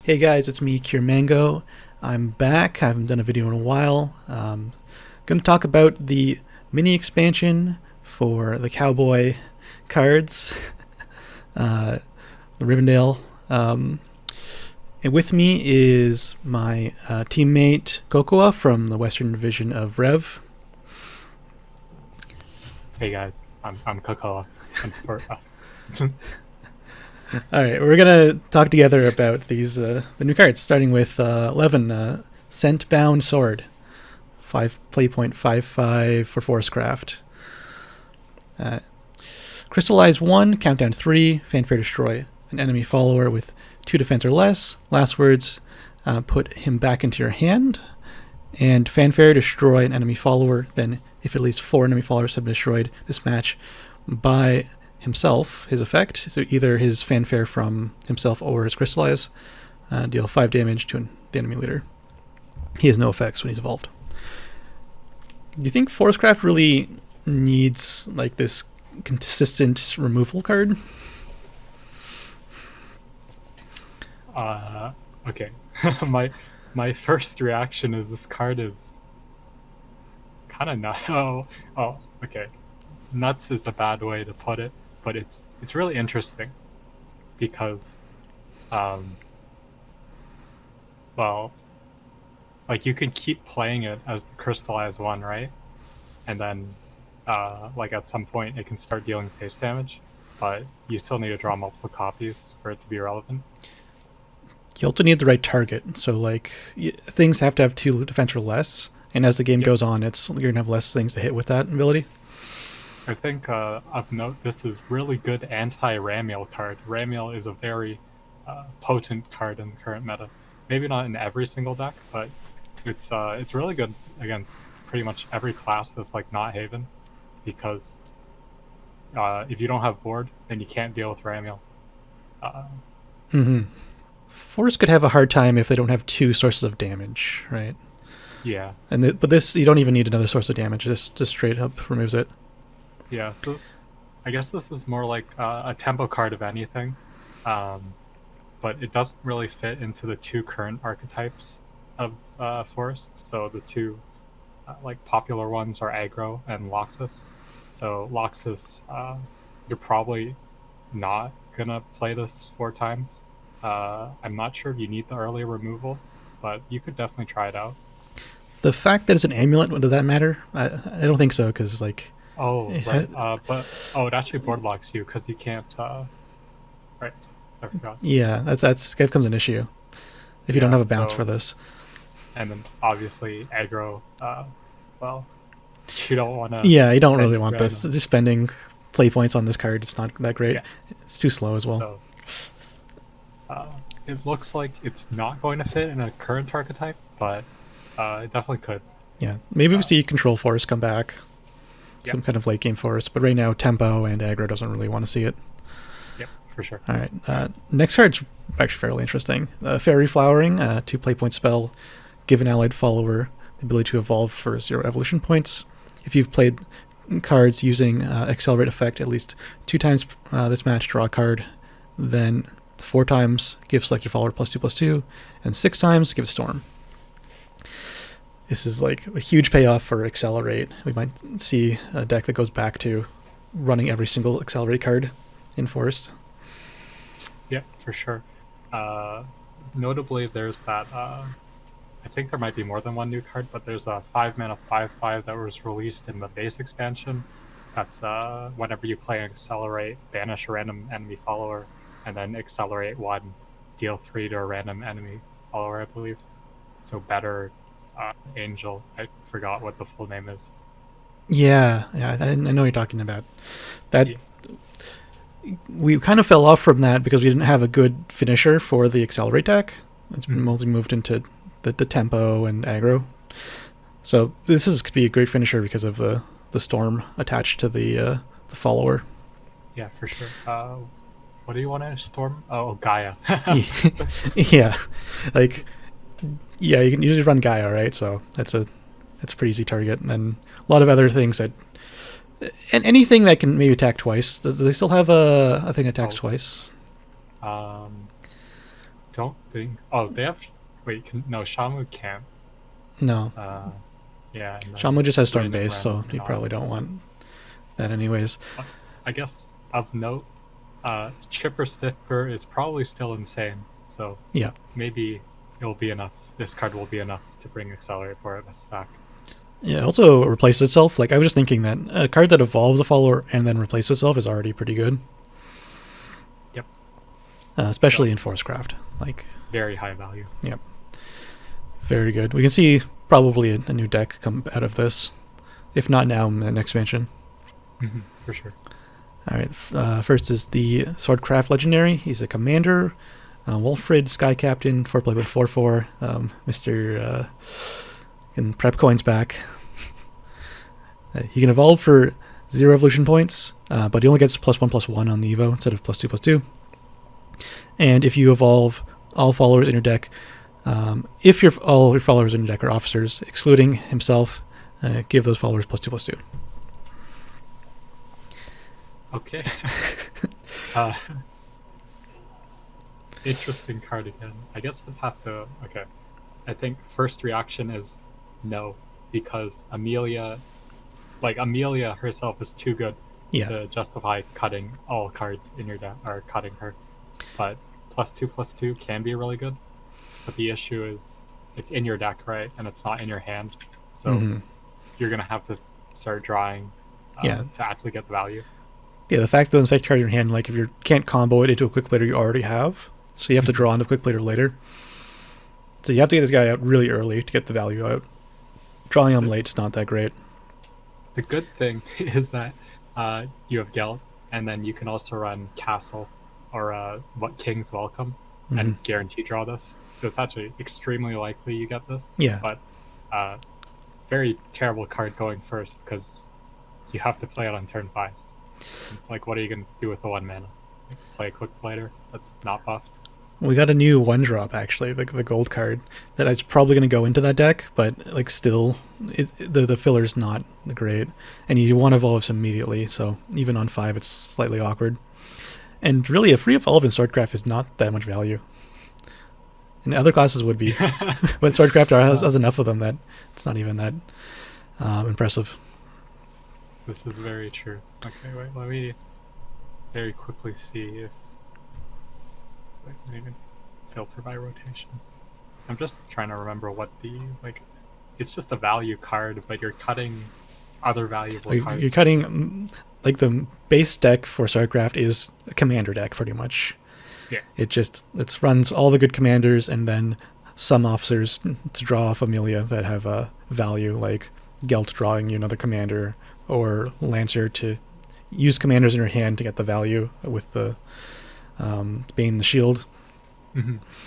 Hey guys, it's me, Kier Mango. I'm back. I haven't done a video in a while. Going to talk about the mini expansion for the cowboy cards, uh, the Rivendell. And with me is my teammate Kokoa from the Western Division of Rev. Hey guys, I'm Cocoa. All right, we're gonna talk together about these the new cards, starting with 11, Scentbound Sword, 5 play point 5 for Forestcraft. Uh, Crystallize 1, countdown 3, fanfare destroy an enemy follower with 2 defense or less. Last words, put him back into your hand. And fanfare destroy an enemy follower. Then, if at least 4 enemy followers have been destroyed this match by himself, his effect, so either his fanfare from himself or his crystallize, deal 5 damage to the enemy leader. He has no effects when he's evolved. Do you think Forestcraft really needs like this consistent removal card? Okay. my my first reaction is this card is kind of not. Oh, okay. Nuts is a bad way to put it, but it's really interesting because, um, well, like you can keep playing it as the crystallized one, right? And then, like at some point, it can start dealing face damage, but you still need to draw multiple copies for it to be relevant. You also need the right target. So like things have to have 2 defense or less, and as the game Yep. goes on, you're gonna have less things to hit with that ability. I think of note, this is really good anti-Ramiel card. Ramiel is a very potent card in the current meta. Maybe not in every single deck, but it's really good against pretty much every class that's like not Haven, because if you don't have board, then you can't deal with Ramiel. Uh, Mm-hmm. Force could have a hard time if they don't have 2 sources of damage, right? yeah, But this, you don't even need another source of damage. Just straight up removes it. yeah. So I guess this is more like a tempo card of anything. Um, but it doesn't really fit into the 2 current archetypes of Forest. So the 2 like popular ones are Aggro and Loxus. So Loxus, you're probably not gonna play this 4 times. I'm not sure if you need the early removal, but you could definitely try it out. The fact that it's an amulet, does that matter? I don't think so, because like, Oh, it right. But it actually board locks you because you can't. Right, I forgot. yeah, that becomes an issue if you don't Yeah. have a bounce for So this. and then obviously aggro. Well, you don't want to Yeah, you don't spend really your want this. random. Just spending play points on this card, it's not that great. Yeah. It's too slow as well. So uh, it looks like it's not going to fit in a current archetype, but it definitely could. Yeah, maybe we Uh, see control force come back, yep. some kind of late game force. But right now, tempo and aggro doesn't really want to see it. Yep. For sure. All right, next card's actually fairly interesting. Fairy Flowering, 2 play point spell, give an allied follower the ability to evolve for 0 evolution points. If you've played cards using Accelerate effect at least 2 times this match, draw a card. Then 4 times, give selected follower +2/+2, and 6 times, give Storm. This is like a huge payoff for Accelerate. We might see a deck that goes back to running every single Accelerate card in Forest. Yeah, for sure. Uh, Notably, there's that. I think there might be more than one new card, but there's a 5 mana 5/5 that was released in the base expansion. That's whenever you play Accelerate, banish a random enemy follower, and then Accelerate 1, deal 3 to a random enemy follower, I believe. So better Angel. I forgot what the full name is. Yeah, I know what you're talking about. That Yeah. we kind of fell off from that because we didn't have a good finisher for the Accelerate deck. It's Mhm. mostly moved into the tempo and aggro. So could be a great finisher because of the storm attached to the follower. Yeah, for sure. What do you want to storm? Oh, Gaia. Yeah, like yeah, you can usually run Gaia, right? So that's a pretty easy target, and then a lot of other things that and anything that can maybe attack twice. Do they still have a thing attacks Oh, twice? um, don't think. Oh, they have. Wait, no, Shamu can't. No. Yeah. And then Shamu just has Storm Rin and base, Ren so you cannot. probably don't want that anyways. I guess of note, Chipper Stiffer is probably still insane. So Yeah. maybe it'll be enough. This card will be enough to bring Accelerate for us back. Yeah, it also replaces itself. Like, I was just thinking that a card that evolves a follower and then replaces itself is already pretty good. Yep. Especially in Forcecraft. Like, very high value. Yep. Very good. We can see probably a new deck come out of this. If not now, in the next expansion. For sure. Alright, first is the Swordcraft Legendary. He's a commander. Wolfrid, Sky Captain, 4-play with 4/4. Mr. Can prep coins back. He can evolve for 0 evolution points, but he only gets +1/+1 on the Evo instead of +2/+2. And if you evolve all followers in your deck, if all your followers in your deck are officers, excluding himself, give those followers +2/+2. Okay. Interesting card again. I guess I'd have to. Okay. I think first reaction is no, because Amelia herself is too good to justify cutting all cards in your deck, or cutting her. But +2/+2 can be really good. But the issue is it's in your deck, right? And it's not in your hand. So you're going to have to start drawing to actually get the value. Yeah, the fact that it's card in your hand, like if you can't combo it into a quick player you already have, so you have to draw into a quick player later. So you have to get this guy out really early to get the value out. Drawing him late is not that great. The good thing is that you have Gelt, and then you can also run Castle or King's Welcome and guarantee draw this. So it's actually extremely likely you get this. Yeah. But very terrible card going first because you have to play it on turn 5. Like, what are you going to do with the 1 mana? Like, play a quick player that's not buffed? We got a new 1-drop, actually, the gold card, that is probably going to go into that deck, but like still, the filler's not great, and you want to evolve this immediately, so even on 5 it's slightly awkward. And really, a free evolve in Swordcraft is not that much value. And other classes would be, but Swordcraft has enough of them that it's not even that impressive. This is very true. Okay, wait, let me very quickly see if I can even filter by rotation. I'm just trying to remember what it's just a value card, but you're cutting other valuable cards. You're cutting, like, the base deck for StarCraft is a commander deck, pretty much. Yeah. It runs all the good commanders and then some officers to draw off Amelia that have a value, like Gelt drawing you another commander, or Lancer to use commanders in your hand to get the value with the Bane the Shield.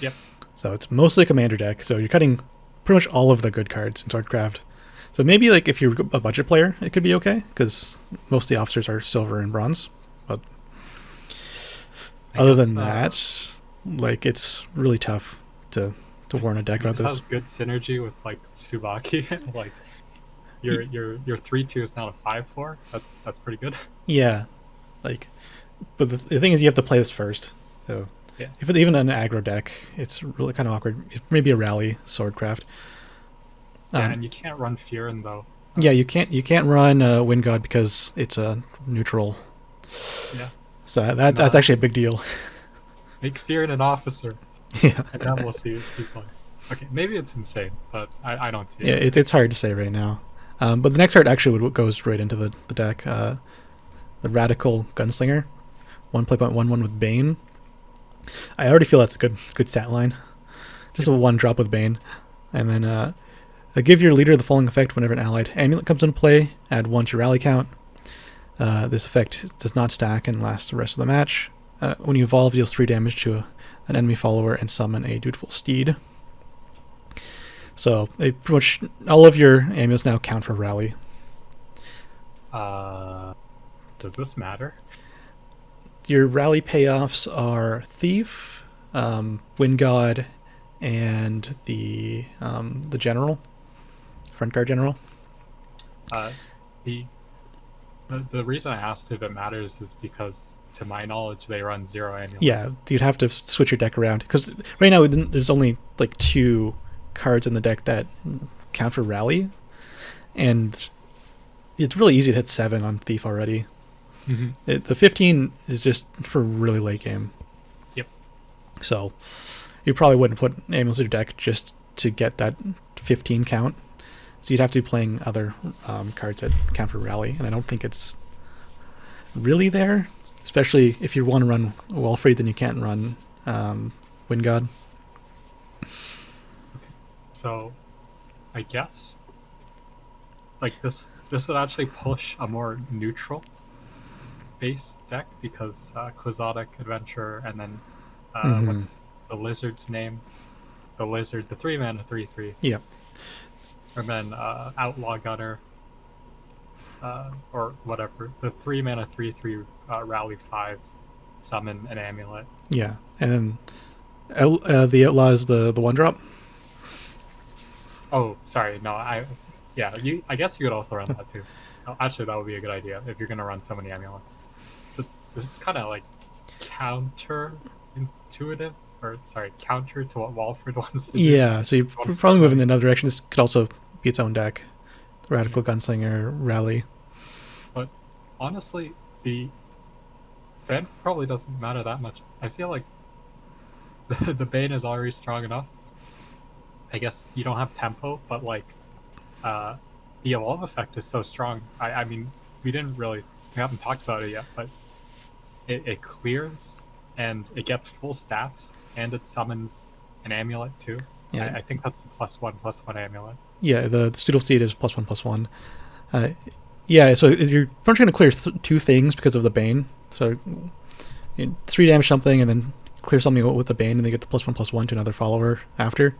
Yep. So it's mostly a commander deck, so you're cutting pretty much all of the good cards in SwordCraft. So maybe, like, if you're a budget player, it could be okay, because most of the officers are silver and bronze. But other than that, like, it's really tough to warn a deck about this. Has good synergy with, like, Tsubaki. Like, your 3/2 is now a 5/4. That's pretty good. Yeah, like, but the thing is, you have to play this first. So yeah, if it's even an aggro deck, it's really kind of awkward. Maybe a rally Swordcraft. Yeah, and you can't run Furin though. Yeah, you can't run Wind God because it's a neutral. Yeah. So that's actually a big deal. Make Furin an officer. Yeah. And then we'll see play. Okay, maybe it's insane, but I don't see it. Yeah, it's hard to say right now. But the next card actually goes right into the deck. The Radical Gunslinger, 1/1 with Bane. I already feel that's a good stat line. Just a 1-drop with Bane, and then give your leader the following effect whenever an allied amulet comes into play. Add 1 to your rally count. This effect does not stack and lasts the rest of the match. When you evolve, deals 3 damage to an enemy follower and summon a dutiful steed. So pretty much all of your amulets now count for rally. Does this matter? Your rally payoffs are Thief, Wind God, and the General, Front Guard General. The reason I asked if it matters is because, to my knowledge, they run 0 Yeah, amulets. you'd have to switch your deck around because right now there's only like 2 cards in the deck that count for rally, and it's really easy to hit 7 on Thief already. The 15 is just for really late game. Yep. So you probably wouldn't put amulets in your deck just to get that 15 count. So you'd have to be playing other cards that count for rally, and I don't think it's really there. Especially if you want to run Wellfrey, then you can't run Wind God. So, I guess like this would actually push a more neutral base deck because Quixotic Adventure, and then what's the lizard's name? The lizard, the 3-mana 3/3. Yeah. And then Outlaw Gunner, or whatever. The 3-mana 3/3 rally 5, summon an amulet. Yeah, and then the Outlaw is the 1-drop. Oh, sorry, no, I guess you could also run that too. Oh, actually, that would be a good idea if you're gonna run so many amulets. So this is kind of like counter-intuitive, or sorry, counter to what Walford wants to do. Yeah, so you're probably moving in another direction. This could also be its own deck. Radical Gunslinger, Rally. But honestly, the fan probably doesn't matter that much. I feel like the Bane is already strong enough. I guess you don't have tempo, but like the evolve effect is so strong. I mean, we haven't talked about it yet, but it clears and it gets full stats and it summons an amulet too. Yeah. I think that's the +1/+1 amulet. Yeah, the Stoodle Steed is +1/+1. Yeah, so you're pretty going to clear 2 things because of the Bane. So 3 damage something, and then clear something with the Bane, and they get the +1/+1 to another follower after.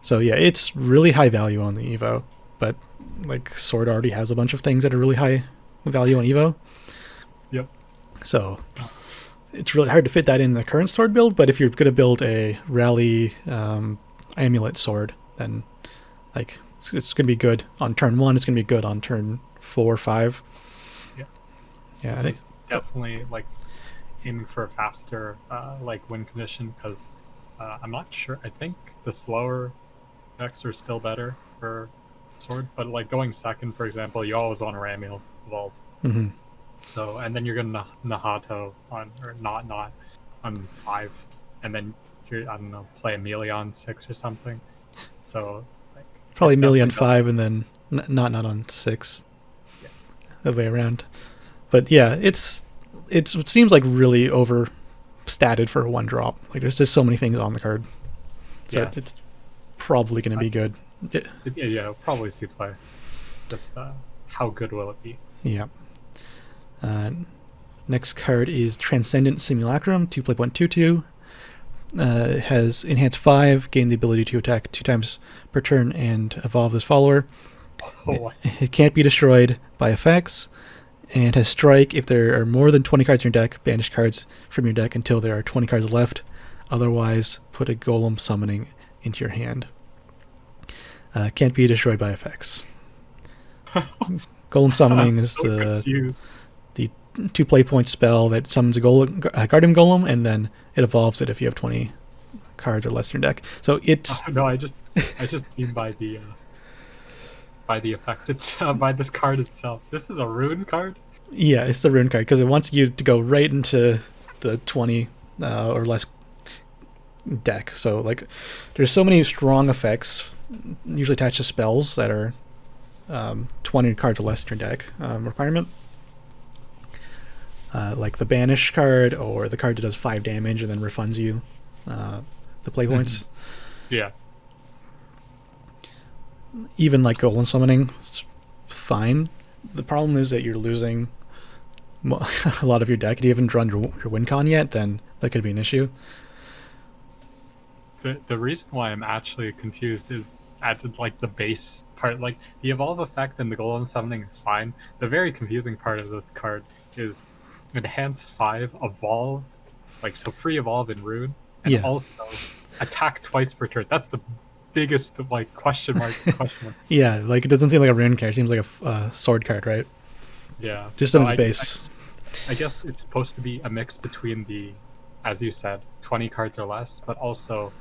So yeah, it's really high value on the Evo, but like Sword already has a bunch of things that are really high value on Evo. Yep. So it's really hard to fit that in the current Sword build, but if you're going to build a Rally Amulet Sword, then like it's going to be good on turn 1. It's going to be good on turn 4, 5. Yeah. Yeah. This is definitely like aiming for a faster like win condition because I'm not sure. I think the slower decks are still better for Sword, but like going second, for example, you always want a Ramiel evolve. Mm-hmm. So, and then you're gonna Nahato on, or not on 5, and then I don't know, play Amelia on 6 or something. So like probably Amelia on 5 and then not on 6. Yeah. The way around. But yeah, it seems like really overstated for a 1-drop. Like there's just so many things on the card, so yeah. it's probably going to be good. Yeah, probably see play. Just how good will it be? Yeah. Next card is Transcendent Simulacrum, 2 play 1/2/2. Has enhanced 5, gain the ability to attack 2 times per turn and evolve this follower. Oh. It can't be destroyed by effects, and has strike if there are more than 20 cards in your deck. Banish cards from your deck until there are 20 cards left. Otherwise, put a Golem summoning into your hand. Can't be destroyed by effects. Golem summoning is the 2 play point spell that summons a Guardian Golem, and then it evolves it if you have 20 cards or less in your deck. So it's no, I just mean by the effect itself, by this card itself. This is a Rune card. Yeah, it's the Rune card because it wants you to go right into the 20 or less deck. So like, there's so many strong effects usually attached to spells that are 20 cards or less in your deck requirement. Like the Banish card, or the card that does 5 damage and then refunds you the play points. Yeah. Even like Golem Summoning, it's fine. The problem is that you're losing a lot of your deck. If you haven't drawn your win con yet, then that could be an issue. The reason why I'm actually confused is at like the base part. Like the evolve effect and the Golem Summoning is fine. The very confusing part of this card is enhance 5, evolve, like so free evolve in Rune, and also attack twice per turn. That's the biggest like question mark. Yeah, like it doesn't seem like a Rune card. It seems like a sword card, right? Yeah. Just So on its base. I guess it's supposed to be a mix between the, as you said, 20 cards or less, but also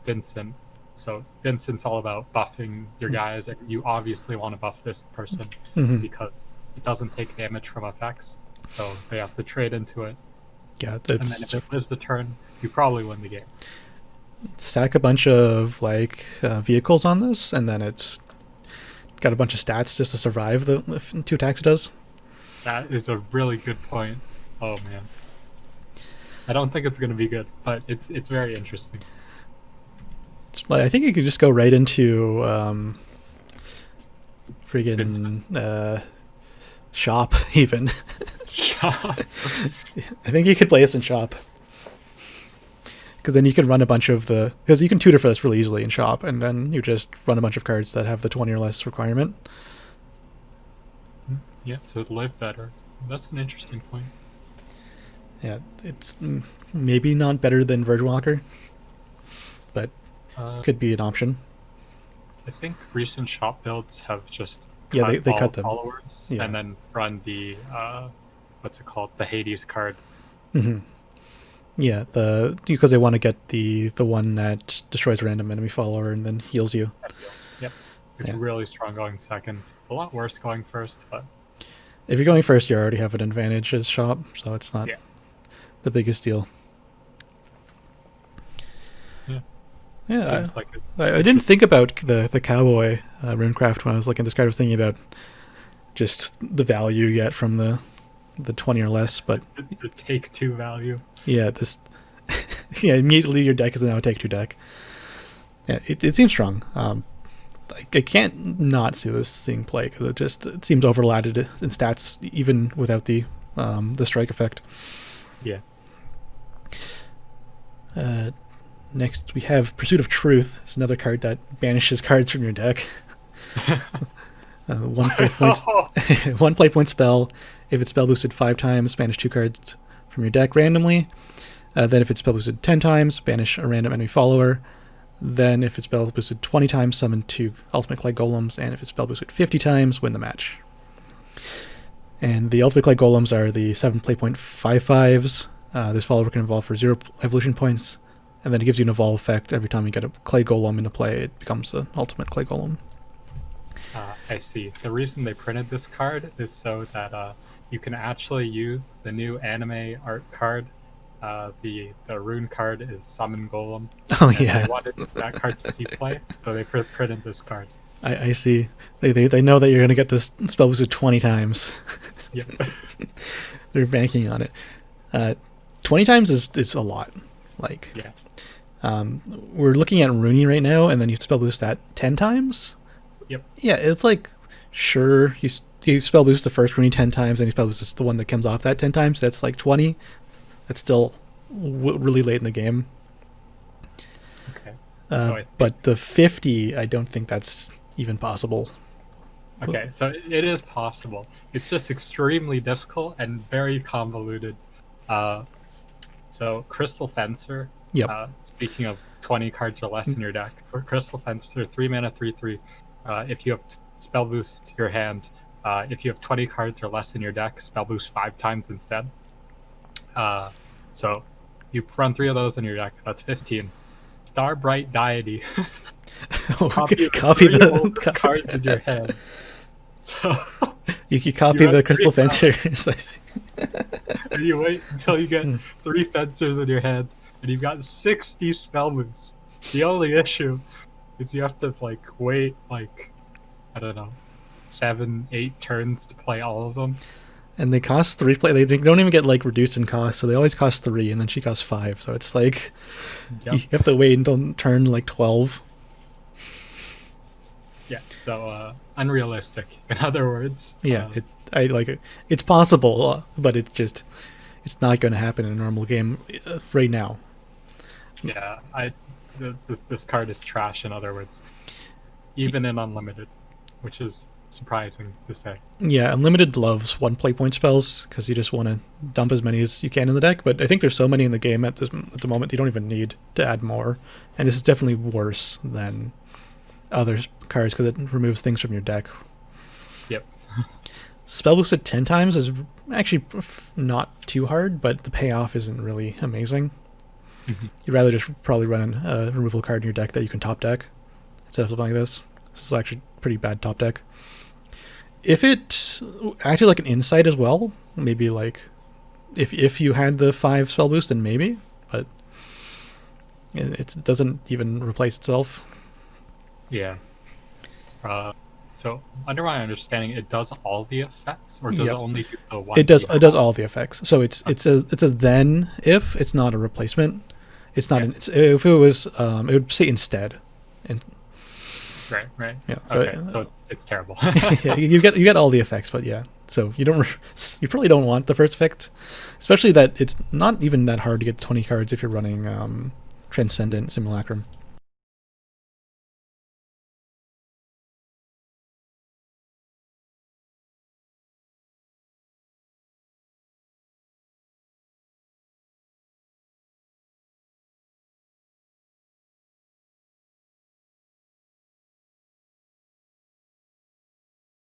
Vincent. So Vincent's all about buffing your guys, and you obviously want to buff this person Hmm. because it doesn't take damage from effects. So they have to trade into it, Yeah, and then if it's it lives the turn, you probably win the game. stack a bunch of like vehicles on this, and then it's got a bunch of stats just to survive the 2 attacks it does. That is a really good point. Oh man, I don't think it's going to be good, but it's very interesting. I think you could just go right into Vincent. freaking shop even. I think you could play this in shop. Because then you can run a bunch of because you can tutor for this really easily in shop, and then you just run a bunch of cards that have the 20 or less requirement. Yeah, to live better. That's an interesting point. Yeah, it's maybe not better than Verge Walker, but could be an option. I think recent shop builds have just Yeah, cut they all cut them. followers Yeah. and then run the what's it called? The Hades card. Hmm. Yeah, because they want to get the one that destroys a random enemy follower and then heals you. That heals. Yep. It's Yeah. really strong going second. A lot worse going first, but If you're going first, you already have an advantage as shop, so it's not yeah. the biggest deal. Yeah. Yeah, Seems like it. I didn't think about the cowboy runecraft when I was looking at this card. I was thinking about just the value you get from the 20 or less, but The take two value. yeah, this yeah, immediately your deck is now a take 2 deck. Yeah, it seems strong. I can't not see this seeing play because it seems overlapped in stats even without the strike effect. Yeah. Next we have Pursuit of Truth. It's another card that banishes cards from your deck. 1 play point, 1 play point spell. If it's spell boosted 5 times, banish 2 cards from your deck randomly. Then if it's spell boosted 10 times, banish a random enemy follower. Then if it's spell boosted 20 times, summon 2 Ultimate Clay Golems. And if it's spell boosted 50 times, win the match. And the Ultimate Clay Golems are the 7 play point 5/5s. This follower can evolve for 0 evolution points. And then it gives you an evolve effect. Every time you get a Clay Golem into play, it becomes an Ultimate Clay Golem. I see. The reason they printed this card is so that you can actually use the new anime art card. The Rune card is Summon Golem. Oh, and yeah. They wanted that card to see play, so they printed this card. I see. They know that you're going to get this spell boosted 20 times. Yep. They're banking on it. 20 times is a lot. Like, Yeah. We're looking at Rune right now, and then you spell boost that 10 times? Yep. Yeah, it's like, sure, you spell boost the first Rune 10 times, and you spell boost the one that comes off that 10 times. That's like 20. That's still really late in the game. Okay. But the 50, I don't think that's even possible. Okay, so it is possible. It's just extremely difficult and very convoluted. So Crystal Fencer. Yep. Speaking of 20 cards or less in your deck, for Crystal Fencer, 3 mana, 3/3. If you have spell boost your hand, if you have 20 cards or less in your deck, spell boost 5 times instead. So you run 3 of those in your deck. That's 15. Starbright Deity. Copy the cards in your hand. So you copy the Crystal Fencers. and you wait until you get 3 Fencers in your hand, and you've got 60 spell boosts. The only issue is you have to wait I don't know 7-8 turns to play all of them. And they cost 3 play. They don't even get reduced in cost, so they always cost 3, and then she costs 5. So it's Yep. you have to wait until turn 12. Yeah, so unrealistic. In other words. Yeah, I like it. It's possible, but it's not going to happen in a normal game right now. Yeah, this card is trash. In other words, even in unlimited, which is surprising to say. Yeah, Unlimited loves 1 play point spells because you just want to dump as many as you can in the deck. But I think there's so many in the game at the moment you don't even need to add more. And this is definitely worse than other cards because it removes things from your deck. Yep. spell boosted 10 times is actually not too hard, but the payoff isn't really amazing. You'd rather just probably run a removal card in your deck that you can top deck instead of something like this. This is actually pretty bad top deck. If it acted like an insight as well, maybe like if you had the 5 spell boost, then maybe, but it doesn't even replace itself. Yeah. So under my understanding, it does all the effects, or does it only do the one? It does all the effects. So it's a then if it's not a replacement. It's not. If it was, it would say instead. And right. Yeah. So it's terrible. Yeah, you get all the effects, but yeah. So you probably don't want the first effect, especially that it's not even that hard to get 20 cards if you're running Transcendent Simulacrum.